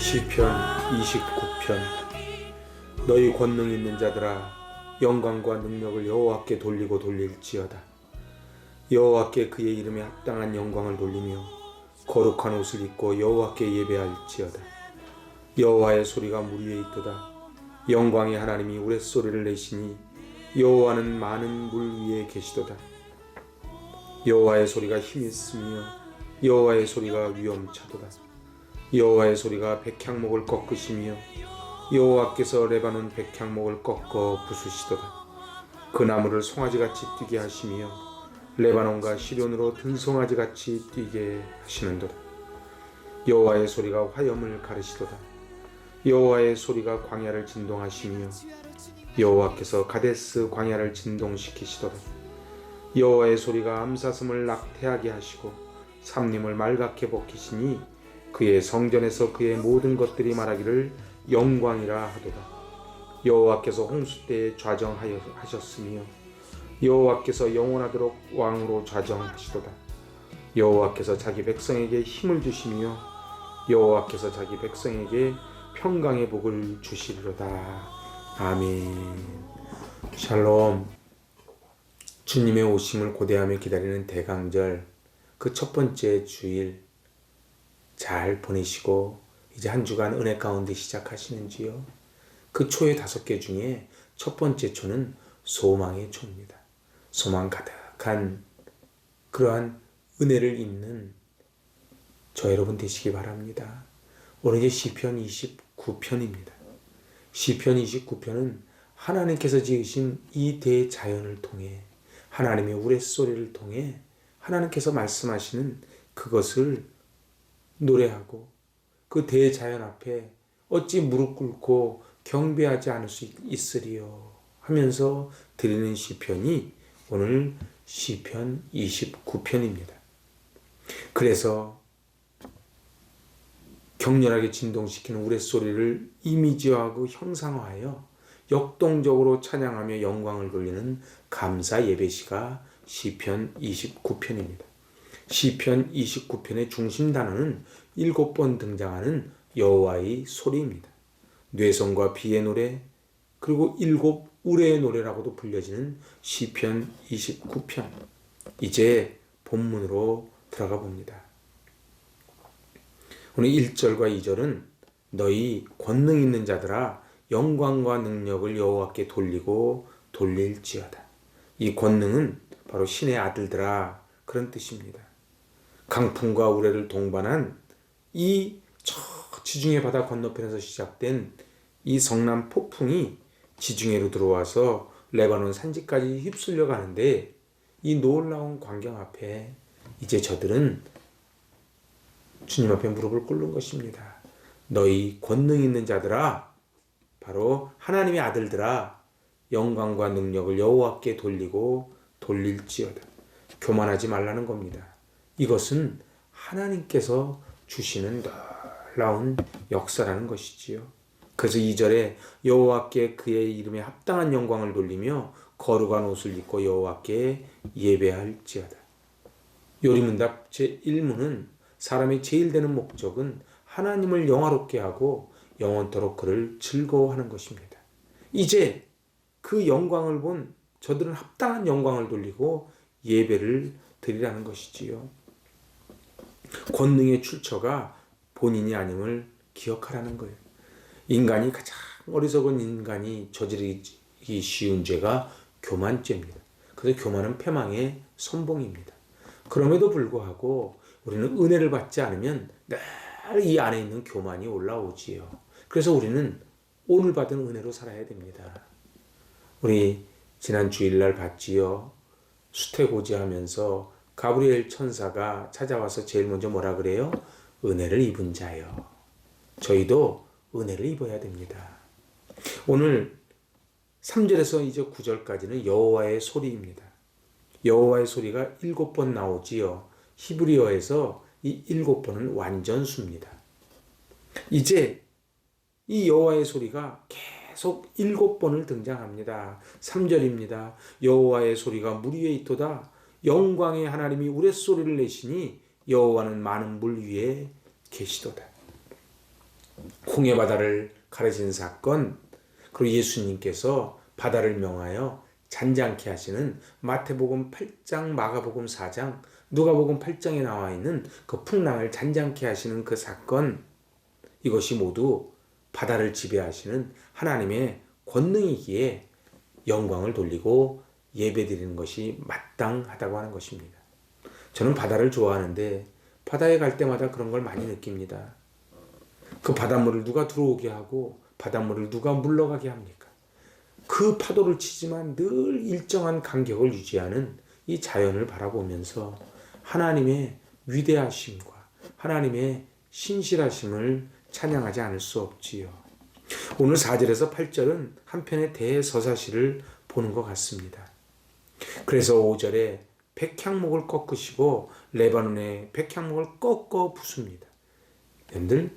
시편 29편. 너희 권능 있는 자들아, 영광과 능력을 여호와께 돌리고 돌릴지어다. 여호와께 그의 이름에 합당한 영광을 돌리며 거룩한 옷을 입고 여호와께 예배할지어다. 여호와의 소리가 물 위에 있도다. 영광의 하나님이 우레소리를 내시니 여호와는 많은 물 위에 계시도다. 여호와의 소리가 힘이 있으며 여호와의 소리가 위엄차도다. 여호와의 소리가 백향목을 꺾으시며 여호와께서 레바논 백향목을 꺾어 부수시도다. 그 나무를 송아지같이 뛰게 하시며 레바논과 시련으로 들송아지같이 뛰게 하시는도다. 여호와의 소리가 화염을 가르시도다. 여호와의 소리가 광야를 진동하시며 여호와께서 가데스 광야를 진동시키시도다. 여호와의 소리가 암사슴을 낙태하게 하시고 삼림을 말갛게 벗기시니 그의 성전에서 그의 모든 것들이 말하기를 영광이라 하도다. 여호와께서 홍수 때에 좌정하셨으며 여호와께서 영원하도록 왕으로 좌정하시도다. 여호와께서 자기 백성에게 힘을 주시며 여호와께서 자기 백성에게 평강의 복을 주시리로다. 아멘. 샬롬. 주님의 오심을 고대하며 기다리는 대강절, 그 첫 번째 주일 잘 보내시고 이제 한 주간 은혜 가운데 시작하시는지요? 그 초의 5개 중에 첫 번째 초는 소망의 초입니다. 소망 가득한 그러한 은혜를 입는 저 여러분 되시기 바랍니다. 오늘 이제 시편 29편입니다. 시편 29편은 하나님께서 지으신 이 대자연을 통해, 하나님의 우레소리를 통해 하나님께서 말씀하시는 그것을 노래하고 그 대자연 앞에 어찌 무릎 꿇고 경배하지 않을 수 있으리요 하면서 드리는 시편이 오늘 시편 29편입니다. 그래서 격렬하게 진동시키는 우레소리를 이미지화하고 형상화하여 역동적으로 찬양하며 영광을 돌리는 감사 예배시가 시편 29편입니다. 시편 29편의 중심 단어는 7번 등장하는 여호와의 소리입니다. 뇌성과 비의 노래, 그리고 7 우레의 노래라고도 불려지는 시편 29편. 이제 본문으로 들어가 봅니다. 오늘 1절과 2절은 너희 권능 있는 자들아, 영광과 능력을 여호와께 돌리고 돌릴지어다. 이 권능은 바로 신의 아들들아, 그런 뜻입니다. 강풍과 우레를 동반한 이 저 지중해 바다 건너편에서 시작된 이 성남 폭풍이 지중해로 들어와서 레바논 산지까지 휩쓸려 가는데, 이 놀라운 광경 앞에 이제 저들은 주님 앞에 무릎을 꿇는 것입니다. 너희 권능 있는 자들아, 바로 하나님의 아들들아, 영광과 능력을 여호와께 돌리고 돌릴지어다. 교만하지 말라는 겁니다. 이것은 하나님께서 주시는 놀라운 역사라는 것이지요. 그래서 2절에 여호와께 그의 이름에 합당한 영광을 돌리며 거룩한 옷을 입고 여호와께 예배할지어다. 요리문답 제1문은 사람이 제일 되는 목적은 하나님을 영화롭게 하고 영원토록 그를 즐거워하는 것입니다. 이제 그 영광을 본 저들은 합당한 영광을 돌리고 예배를 드리라는 것이지요. 권능의 출처가 본인이 아님을 기억하라는 거예요. 인간이 가장 어리석은 인간이 저지르기 쉬운 죄가 교만죄입니다. 그래서 교만은 패망의 선봉입니다. 그럼에도 불구하고 우리는 은혜를 받지 않으면 늘 이 안에 있는 교만이 올라오지요. 그래서 우리는 오늘 받은 은혜로 살아야 됩니다. 우리 지난 주일날 봤지요. 수태고지하면서 가브리엘 천사가 찾아와서 제일 먼저 뭐라 그래요? 은혜를 입은 자요. 저희도 은혜를 입어야 됩니다. 오늘 3절에서 이제 9절까지는 여호와의 소리입니다. 여호와의 소리가 7번 나오지요. 히브리어에서 이 7번은 완전수입니다. 이제 이 여호와의 소리가 계속 7번을 등장합니다. 3절입니다. 여호와의 소리가 물 위에 있도다. 영광의 하나님이 우레소리를 내시니 여호와는 많은 물 위에 계시도다. 홍해 바다를 가르신 사건, 그리고 예수님께서 바다를 명하여 잔잔케 하시는 마태복음 8장, 마가복음 4장, 누가복음 8장에 나와 있는 그 풍랑을 잔잔케 하시는 그 사건, 이것이 모두 바다를 지배하시는 하나님의 권능이기에 영광을 돌리고 예배드리는 것이 마땅하다고 하는 것입니다. 저는 바다를 좋아하는데 바다에 갈 때마다 그런 걸 많이 느낍니다. 그 바닷물을 누가 들어오게 하고 바닷물을 누가 물러가게 합니까? 그 파도를 치지만 늘 일정한 간격을 유지하는 이 자연을 바라보면서 하나님의 위대하심과 하나님의 신실하심을 찬양하지 않을 수 없지요. 오늘 4절에서 8절은 한편의 대서사시를 보는 것 같습니다. 그래서 5절에 백향목을 꺾으시고 레바논의 백향목을 꺾어 부숩니다. 여러분들,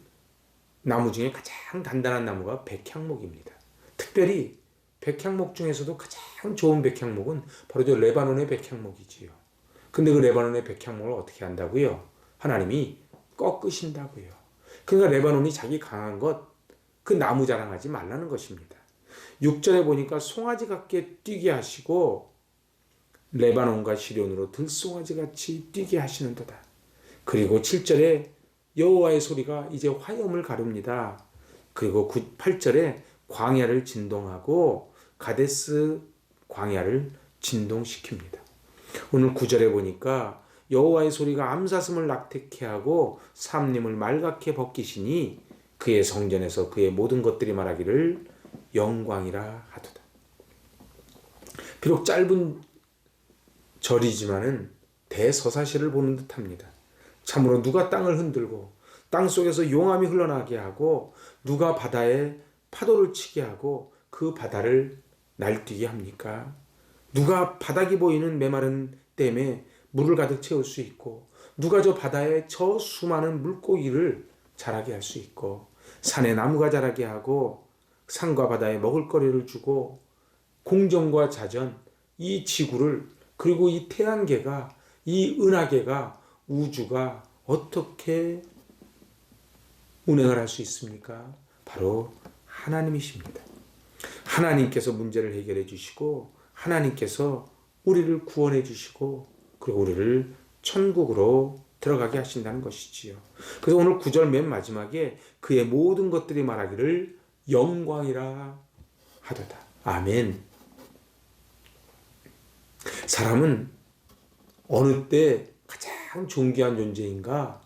나무 중에 가장 단단한 나무가 백향목입니다. 특별히 백향목 중에서도 가장 좋은 백향목은 바로 저 레바논의 백향목이지요. 근데 그 레바논의 백향목을 어떻게 한다고요? 하나님이 꺾으신다고요. 그러니까 레바논이 자기 강한 것, 그 나무 자랑하지 말라는 것입니다. 6절에 보니까 송아지 같게 뛰게 하시고 레바논과 시련으로 들송아지같이 뛰게 하시는도다. 그리고 7절에 여호와의 소리가 이제 화염을 가릅니다. 그리고 8절에 광야를 진동하고 가데스 광야를 진동시킵니다. 오늘 9절에 보니까 여호와의 소리가 암사슴을 낙태케 하고 삼림을 말갛게 벗기시니 그의 성전에서 그의 모든 것들이 말하기를 영광이라 하도다. 비록 짧은 절이지만은 대서사시를 보는 듯합니다. 참으로 누가 땅을 흔들고 땅 속에서 용암이 흘러나게 하고 누가 바다에 파도를 치게 하고 그 바다를 날뛰게 합니까? 누가 바닥이 보이는 메마른 댐에 물을 가득 채울 수 있고 누가 저 바다에 저 수많은 물고기를 자라게 할 수 있고 산에 나무가 자라게 하고 산과 바다에 먹을거리를 주고 공정과 자전, 이 지구를 그리고 이 태양계가 이 은하계가 우주가 어떻게 운행을 할 수 있습니까? 바로 하나님이십니다. 하나님께서 문제를 해결해 주시고 하나님께서 우리를 구원해 주시고 그리고 우리를 천국으로 들어가게 하신다는 것이지요. 그래서 오늘 9절 맨 마지막에 그의 모든 것들이 말하기를 영광이라 하도다. 아멘. 사람은 어느 때 가장 존귀한 존재인가?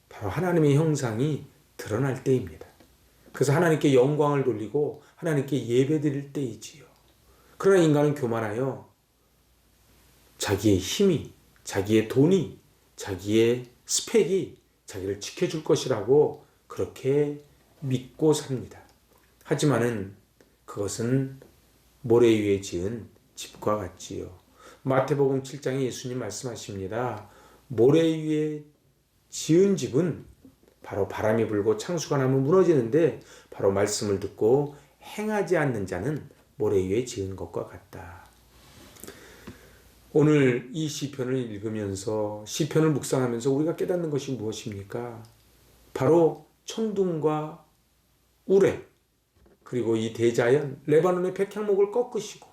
바로 하나님의 형상이 드러날 때입니다. 그래서 하나님께 영광을 돌리고 하나님께 예배드릴 때이지요. 그러나 인간은 교만하여 자기의 힘이, 자기의 돈이, 자기의 스펙이 자기를 지켜줄 것이라고 그렇게 믿고 삽니다. 하지만은 그것은 모래 위에 지은 집과 같지요. 마태복음 7장에 예수님 말씀하십니다. 모래 위에 지은 집은 바로 바람이 불고 창수가 나면 무너지는데 바로 말씀을 듣고 행하지 않는 자는 모래 위에 지은 것과 같다. 오늘 이 시편을 읽으면서 시편을 묵상하면서 우리가 깨닫는 것이 무엇입니까? 바로 천둥과 우레 그리고 이 대자연 레바논의 백향목을 꺾으시고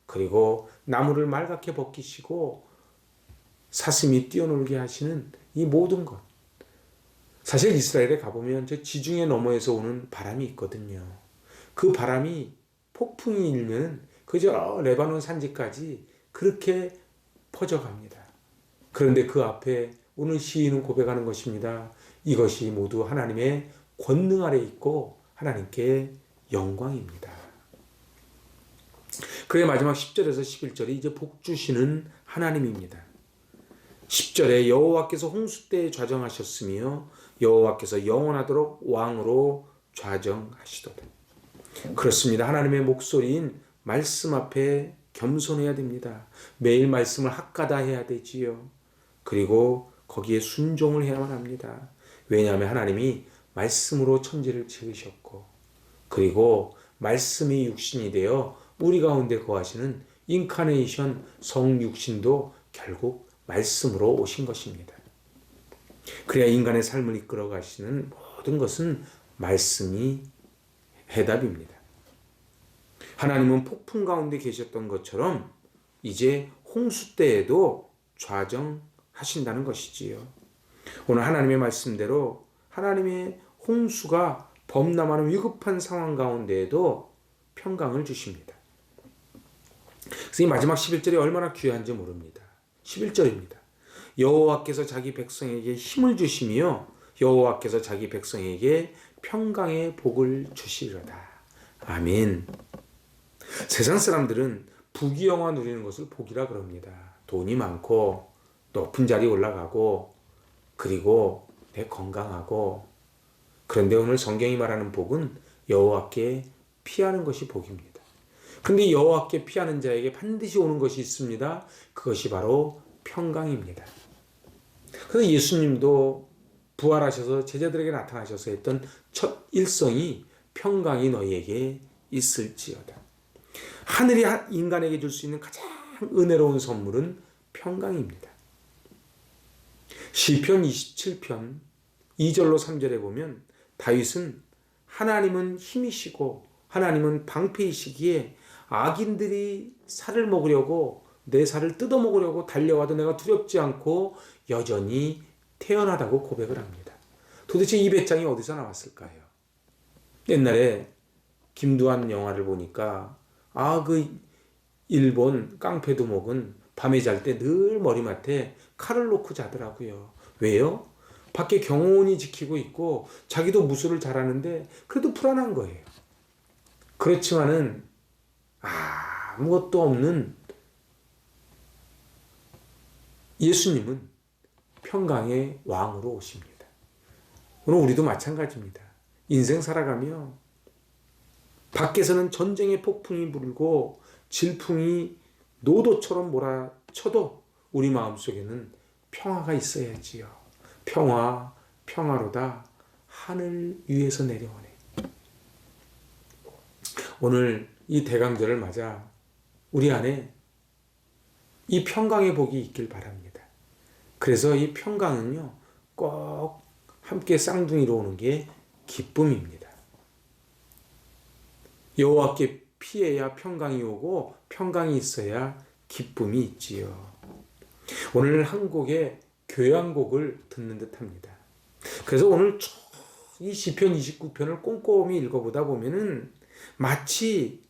그리고 나무를 말갛게 벗기시고 사슴이 뛰어놀게 하시는 이 모든 것. 사실 이스라엘에 가보면 저 지중해 너머에서 오는 바람이 있거든요. 그 바람이 폭풍이 일면 그저 레바논 산지까지 그렇게 퍼져갑니다. 그런데 그 앞에 오늘 시인은 고백하는 것입니다. 이것이 모두 하나님의 권능 아래 있고 하나님께 영광입니다. 그의 마지막 10절에서 11절이 이제 복 주시는 하나님입니다. 10절에 여호와께서 홍수 때에 좌정하셨으며 여호와께서 영원하도록 왕으로 좌정하시도다. 그렇습니다. 하나님의 목소리인 말씀 앞에 겸손해야 됩니다. 매일 말씀을 학가다 해야 되지요. 그리고 거기에 순종을 해야만 합니다. 왜냐하면 하나님이 말씀으로 천지를 지으셨고 그리고 말씀이 육신이 되어 우리 가운데 거하시는 인카네이션 성육신도 결국 말씀으로 오신 것입니다. 그래야 인간의 삶을 이끌어 가시는 모든 것은 말씀이 해답입니다. 하나님은 폭풍 가운데 계셨던 것처럼 이제 홍수 때에도 좌정하신다는 것이지요. 오늘 하나님의 말씀대로 하나님의 홍수가 범람하는 위급한 상황 가운데에도 평강을 주십니다. 그래서 이 마지막 11절이 얼마나 귀한지 모릅니다. 11절입니다. 여호와께서 자기 백성에게 힘을 주시며 여호와께서 자기 백성에게 평강의 복을 주시리로다. 아멘. 세상 사람들은 부귀영화 누리는 것을 복이라 그럽니다. 돈이 많고 높은 자리 올라가고 그리고 내 건강하고. 그런데 오늘 성경이 말하는 복은 여호와께 피하는 것이 복입니다. 그런데 여호와께 피하는 자에게 반드시 오는 것이 있습니다. 그것이 바로 평강입니다. 그래서 예수님도 부활하셔서 제자들에게 나타나셔서 했던 첫 일성이 평강이 너희에게 있을지어다. 하늘이 인간에게 줄 수 있는 가장 은혜로운 선물은 평강입니다. 시편 27편 2절로 3절에 보면 다윗은 하나님은 힘이시고 하나님은 방패이시기에 악인들이 살을 먹으려고 내 살을 뜯어먹으려고 달려와도 내가 두렵지 않고 여전히 태어나다고 고백을 합니다. 도대체 이 배짱이 어디서 나왔을까요? 옛날에 김두한 영화를 보니까 그 일본 깡패두목은 밤에 잘 때 늘 머리맡에 칼을 놓고 자더라고요. 왜요? 밖에 경호원이 지키고 있고 자기도 무술을 잘하는데 그래도 불안한 거예요. 그렇지만은 아무것도 없는 예수님은 평강의 왕으로 오십니다. 오늘 우리도 마찬가지입니다. 인생 살아가며 밖에서는 전쟁의 폭풍이 불고 질풍이 노도처럼 몰아쳐도 우리 마음속에는 평화가 있어야지요. 평화, 평화로다 하늘 위에서 내려오네. 오늘 이 대강절을 맞아 우리 안에 이 평강의 복이 있길 바랍니다. 그래서 이 평강은요, 꼭 함께 쌍둥이로 오는 게 기쁨입니다. 여호와께 피해야 평강이 오고 평강이 있어야 기쁨이 있지요. 오늘 한 곡의 교향곡을 듣는 듯합니다. 그래서 오늘 이 시편 29편을 꼼꼼히 읽어보다 보면은 마치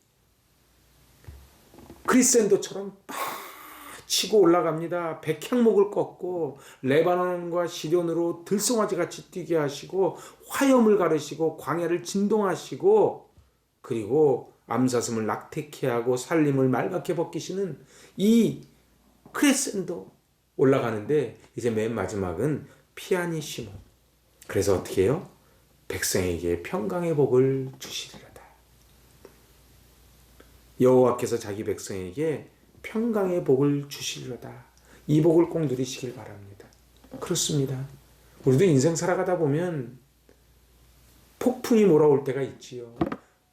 크리센도처럼 막 치고 올라갑니다. 백향목을 꺾고 레바논과 시련으로 들송아지같이 뛰게 하시고 화염을 가르시고 광야를 진동하시고 그리고 암사슴을 낙태케 하고 살림을 말갛게 벗기시는 이 크레센도 올라가는데 이제 맨 마지막은 피아니시모. 그래서 어떻게 해요? 백성에게 평강의 복을 주시리로다. 여호와께서 자기 백성에게 평강의 복을 주시리로다. 이 복을 꼭 누리시길 바랍니다. 그렇습니다. 우리도 인생 살아가다 보면 폭풍이 몰아올 때가 있지요.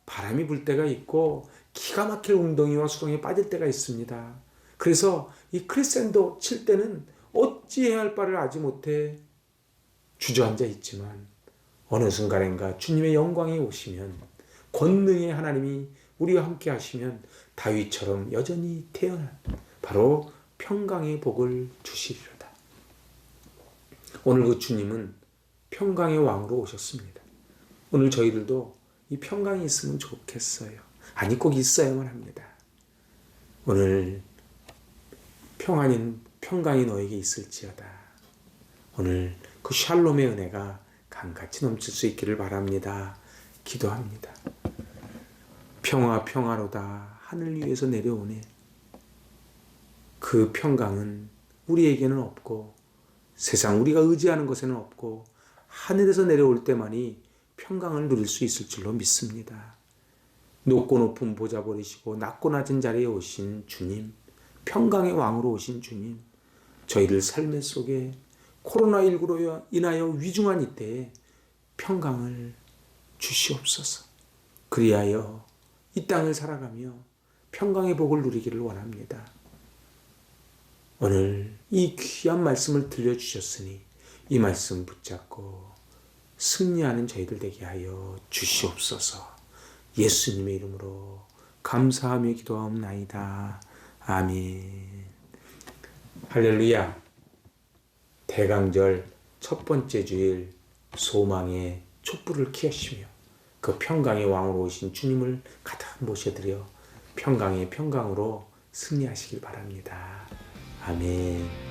바람이 불 때가 있고 기가 막힐 웅덩이와 수렁에 빠질 때가 있습니다. 그래서 이 크리센도 칠 때는 어찌해야 할 바를 알지 못해 주저앉아 있지만 어느 순간인가 주님의 영광이 오시면 권능의 하나님이 우리와 함께 하시면 다윗처럼 여전히 태어난 바로 평강의 복을 주시리로다. 오늘 그 주님은 평강의 왕으로 오셨습니다. 오늘 저희들도 이 평강이 있으면 좋겠어요. 아니 꼭 있어야만 합니다. 오늘 평강이 너에게 있을지어다. 오늘 그 샬롬의 은혜가 강같이 넘칠 수 있기를 바랍니다. 기도합니다. 평화 평화로다 하늘 위에서 내려오네. 그 평강은 우리에게는 없고 세상 우리가 의지하는 것에는 없고 하늘에서 내려올 때만이 평강을 누릴 수 있을 줄로 믿습니다. 높고 높은 보좌 버리시고 낮고 낮은 자리에 오신 주님, 평강의 왕으로 오신 주님, 저희를 삶의 속에 코로나19로 인하여 위중한 이때에 평강을 주시옵소서. 그리하여 이 땅을 살아가며 평강의 복을 누리기를 원합니다. 오늘 이 귀한 말씀을 들려주셨으니 이 말씀 붙잡고 승리하는 저희들 되게 하여 주시옵소서. 예수님의 이름으로 감사하며 기도하옵나이다. 아멘. 할렐루야. 대강절 첫 번째 주일 소망의 촛불을 켜시며 그 평강의 왕으로 오신 주님을 가득 모셔드려 평강의 평강으로 승리하시길 바랍니다. 아멘.